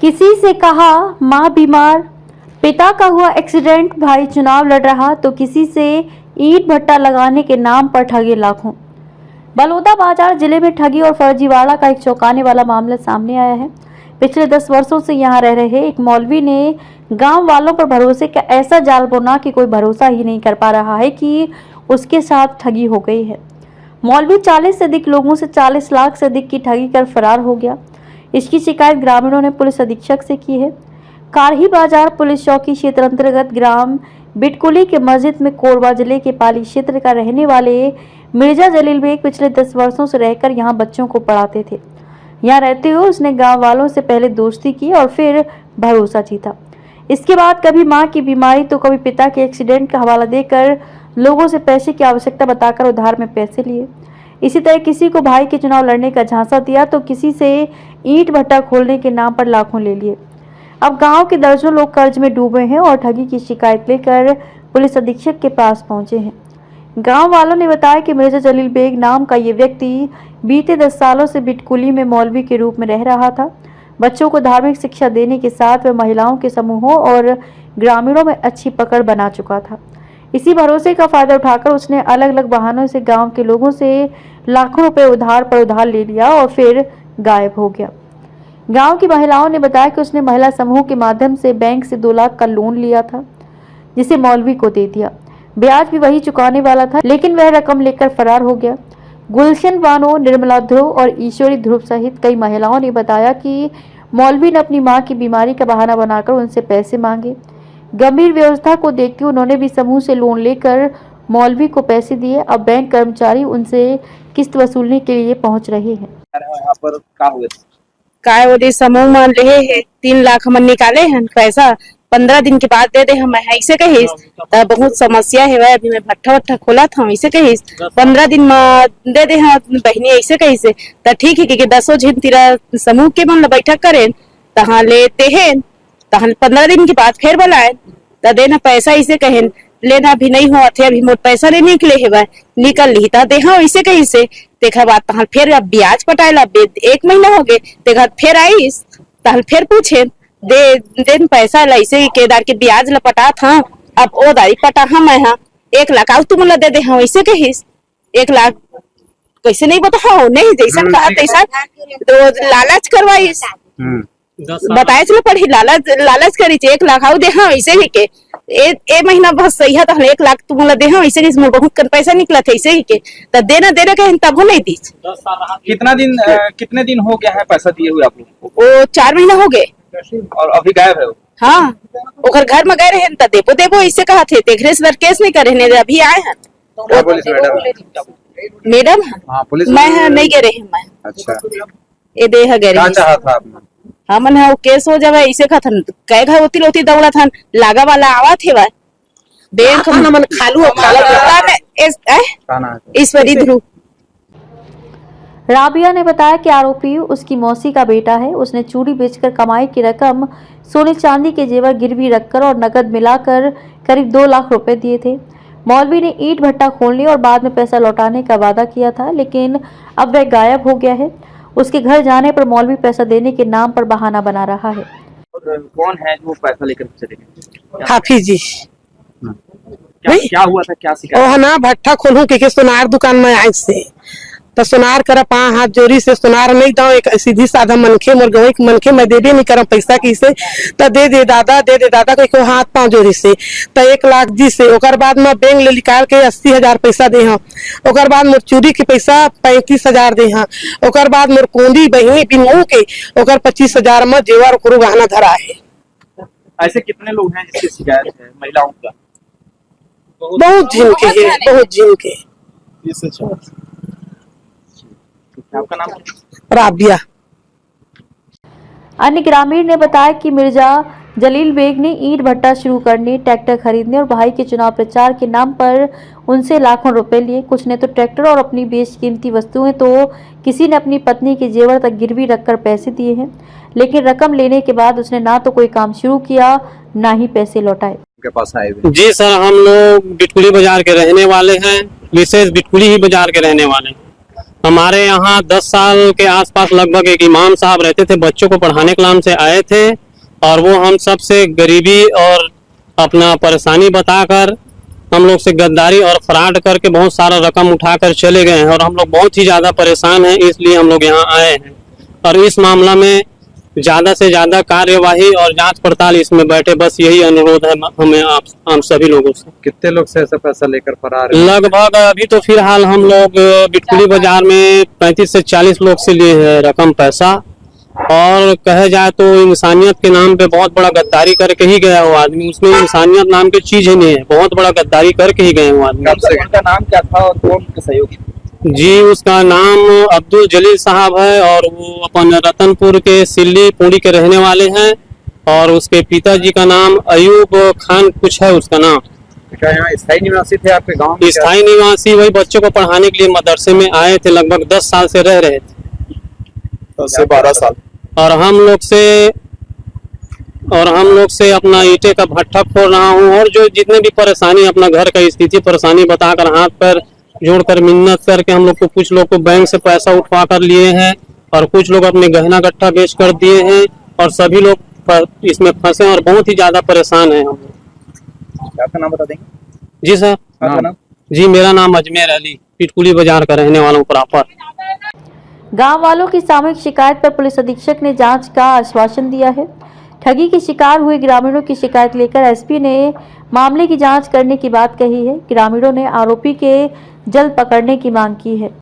किसी से कहा मां बीमार, पिता का हुआ एक्सीडेंट, भाई चुनाव लड़ रहा तो किसी से ईंट भट्टा लगाने के नाम पर ठगे लाखों। बलौदाबाजार जिले में ठगी और फर्जीवाड़ा का एक चौंकाने वाला मामला सामने आया है। पिछले 10 वर्षों से यहां रह रहे एक मौलवी ने गांव वालों पर भरोसे का ऐसा जाल बुना कि कोई भरोसा ही नहीं कर पा रहा है कि उसके साथ ठगी हो गई है। मौलवी 40 से अधिक लोगों से 40 लाख से अधिक की ठगी कर फरार हो गया। इसकी शिकायत ग्रामीणों ने पुलिस अधीक्षक से की है। कारही बाजार पुलिस चौकी क्षेत्र अंतर्गत ग्राम बिटकुली के मस्जिद में कोरबा जिले के पाली क्षेत्र का रहने वाले मिर्जा जलील बेग पिछले 10 वर्षों से रहकर यहां बच्चों को पढ़ाते थे। यहां रहते हुए उसने गांव वालों से पहले दोस्ती की और फिर भरोसा जीता। इसके बाद कभी मां की बीमारी तो कभी पिता के एक्सीडेंट का हवाला देकर लोगों से पैसे की आवश्यकता बताकर उधार में पैसे लिए। इसी तरह किसी को भाई के चुनाव लड़ने का झांसा दिया तो किसी से ईंट भट्टा खोलने के नाम पर लाखों ले लिए। अब गांव के दर्जनों लोग कर्ज में डूबे हैं और ठगी की शिकायत लेकर पुलिस अधीक्षक के पास पहुंचे हैं। गांव वालों ने बताया कि मिर्जा जलील बेग नाम का ये व्यक्ति बीते 10 सालों से बिटकुली में मौलवी के रूप में रह रहा था। बच्चों को धार्मिक शिक्षा देने के साथ वह महिलाओं के समूहों और ग्रामीणों में अच्छी पकड़ बना चुका था। इसी भरोसे का फायदा उठाकर उसने अलग अलग बहानों से गांव के लोगों से लाखों रुपए उधार पर उधार ले लिया और फिर गायब हो गया। गांव की महिलाओं ने बताया कि उसने महिला समूह के माध्यम से बैंक से 2 लाख का लोन लिया था, जिसे मौलवी को दे दिया। ब्याज भी वही चुकाने वाला था, लेकिन वह रकम लेकर फरार हो गया। गुलशन बानो, निर्मला ध्रुव और ईश्वरी ध्रुव सहित कई महिलाओं ने बताया कि मौलवी ने अपनी मां की बीमारी का बहाना बनाकर उनसे पैसे मांगे। गंभीर व्यवस्था को देखते उन्होंने भी समूह से लोन लेकर मौलवी को पैसे दिए। अब बैंक कर्मचारी उनसे किस्त वसूलने के लिए पहुंच रहे हैं। यहाँ पर का हुए काय वो समूह मान ले है 3 लाख हम निकाले हैं पैसा, 15 दिन के बाद दे दे हम ऐसे कहिस। तब बहुत समस्या है वह, अभी मैं भट्ठा खोला था ऐसे कहिस, 15 दिन में दे दे हम बहनी ऐसे कहिस। तो ठीक है कि 10 झिन तेरा समूह के मन बैठक करें तहाँ लेते हैं, तहाँ 15 दिन के बाद फिर बुलाए तो देना पैसा ऐसे कहें लेना भी नहीं हुआ थे, अभी मोट पैसा नहीं निकले है वह निकल ली था देखा ऐसे कहीं से देखा बात तहाँ फिर अब ब्याज पटाएला 1 महीना हो गए देखा फिर आईस तहाँ फिर पूछे दे पैसा ऐसे केदार के ब्याज ला पटा था। अब ओ दारी पटा हम है 1 लाख आउ तुम ला दे दे हाँ ऐसे कहिस 1 लाख कैसे नहीं बता नहीं जैसा कहा तैसा तो लालच करवाइस बताए चलो पढ़ी लालच करी 1 लाख आउ दे हाँ ऐसे ही के ए महीना बस सही है तो 1 लाख तुम ला दे हाँ ऐसे इसमें बहुत कर पैसा निकला था ऐसे ही के तो देना कहीं तब नहीं दी। कितने दिन हो गया है पैसा दिए हुए आप लोग को? वो 4 महीना हो गए और अभी गायब है वो? हाँ ओकर घर में गए रहे तो देबो ऐसे कहा थे देखरे से केस नहीं करे ने अभी आए हैं मैडम मैं नहीं गए रहे मैं। अच्छा ए दे है गए क्या चाहा था आपने? हाँ मन है वो केस हो जावे ऐसे कहा था कई घर होती लोती दौड़ा था लागा वाला आवा थे वह बैंक मन खालू ईश्वरी ध्रुव। राबिया ने बताया कि आरोपी उसकी मौसी का बेटा है। उसने चूड़ी बेचकर कमाई की रकम सोने चांदी के जेवर गिरवी रखकर और नकद मिलाकर करीब 2 लाख रुपए दिए थे। मौलवी ने ईंट भट्टा खोलने और बाद में पैसा लौटाने का वादा किया था, लेकिन अब वह गायब हो गया है। उसके घर जाने पर मौलवी पैसा देने के नाम पर बहाना बना रहा है। कौन है जो पैसा लेकर चले गए? हाफिज जी। क्या हुआ था, क्या शिकायत? ओह ना भट्ठा खोलू के सोनार दुकान में आए से तो सोनार कर 5 हाथ जोड़ी से सोनार नहीं दो एक सीधी साधा मनखे मोर गवई मनखे मैं देबे नहीं करम पैसा किसे तो दे दे दादा को हाथ 5 जोड़ी से तो 1 लाख जी से ओकर बाद में बैंक ले निकाल के 80,000 पैसा दे हाँ। ओकर बाद मोर चूड़ी के पैसा 35,000 दे हाँ। ओकर बाद मोर कोंदी बहिनी बिनू के ओकर 25,000 में जेवर ओकरो गहना धरा है। ऐसे कितने लोग हैं जिसकी शिकायत है महिलाओं का? बहुत जिन के आपका नाम? राबिया। अन्य ग्रामीण ने बताया कि मिर्जा जलील बेग ने ईंट भट्टा शुरू करने, ट्रैक्टर खरीदने और भाई के चुनाव प्रचार के नाम पर उनसे लाखों रुपए लिए। कुछ ने तो ट्रैक्टर और अपनी बेशकीमती वस्तुएं तो किसी ने अपनी पत्नी के जेवर तक गिरवी रखकर पैसे दिए हैं, लेकिन रकम लेने के बाद उसने ना तो कोई काम शुरू किया ना ही पैसे लौटाए। के पास आए हुए? जी सर, हम लोग बिटकुली बाजार के रहने वाले हैं, विशेष बिटकुली ही बाजार के रहने वाले हैं। हमारे यहाँ 10 साल के आसपास लगभग एक इमाम साहब रहते थे, बच्चों को पढ़ाने के नाम से आए थे और वो हम सब से गरीबी और अपना परेशानी बताकर हम लोग से गद्दारी और फ्रॉड करके बहुत सारा रकम उठाकर चले गए हैं और हम लोग बहुत ही ज़्यादा परेशान हैं, इसलिए हम लोग यहाँ आए हैं। और इस मामला में ज़्यादा से ज़्यादा कार्यवाही और जांच पड़ताल इसमें बैठे, बस यही अनुरोध है हमें आप सभी लोगों से। कितने लोग से ऐसा पैसा लेकर फरार है? लगभग अभी तो फिलहाल हम लोग बिटकुली बाजार में 35 से 40 लोग से लिए हैं रकम पैसा, और कहे जाए तो इंसानियत के नाम पे बहुत बड़ा गद्दारी करके ही गया वो आदमी। उसमें इंसानियत नाम की चीज ही नहीं है, बहुत बड़ा गद्दारी करके ही गए वो आदमी। उनका नाम क्या था और कौन के सहयोगी? जी, उसका नाम अब्दुल जलील साहब है और वो अपन रतनपुर के सिल्ली पुरी के रहने वाले हैं, और उसके पिताजी का नाम अयूब खान कुछ है उसका नाम। क्या यहाँ स्थायी निवासी थे आपके गांव में? स्थायी निवासी, वही बच्चों को पढ़ाने के लिए मदरसे में आए थे, लगभग 10 साल से रह रहे थे, 10 से 12 साल। और हम लोग से अपना ईंटे का भट्ठा खोल रहा हूँ, और जो जितने भी परेशानी, अपना घर का स्थिति परेशानी बताकर हाथ पर जोड़कर मिन्नत करके हम लोग को, कुछ लोग को बैंक से पैसा उठवा कर लिए हैं और कुछ लोग अपने गहना गट्ठा बेच कर दिए हैं, और सभी लोग इसमें फंसे और बहुत ही ज्यादा परेशान हैं हम लोग। आपका नाम बता देंगे? जी सर। आपका नाम? जी, मेरा नाम अजमेर अली, पिटकुली बाजार का रहने वाला हूँ प्रॉपर। गांव वालों की सामूहिक शिकायत पर पुलिस अधीक्षक ने जांच का आश्वासन दिया है। ठगी के शिकार हुए ग्रामीणों की शिकायत लेकर एसपी ने मामले की जांच करने की बात कही है। ग्रामीणों ने आरोपी के जल्द पकड़ने की मांग की है।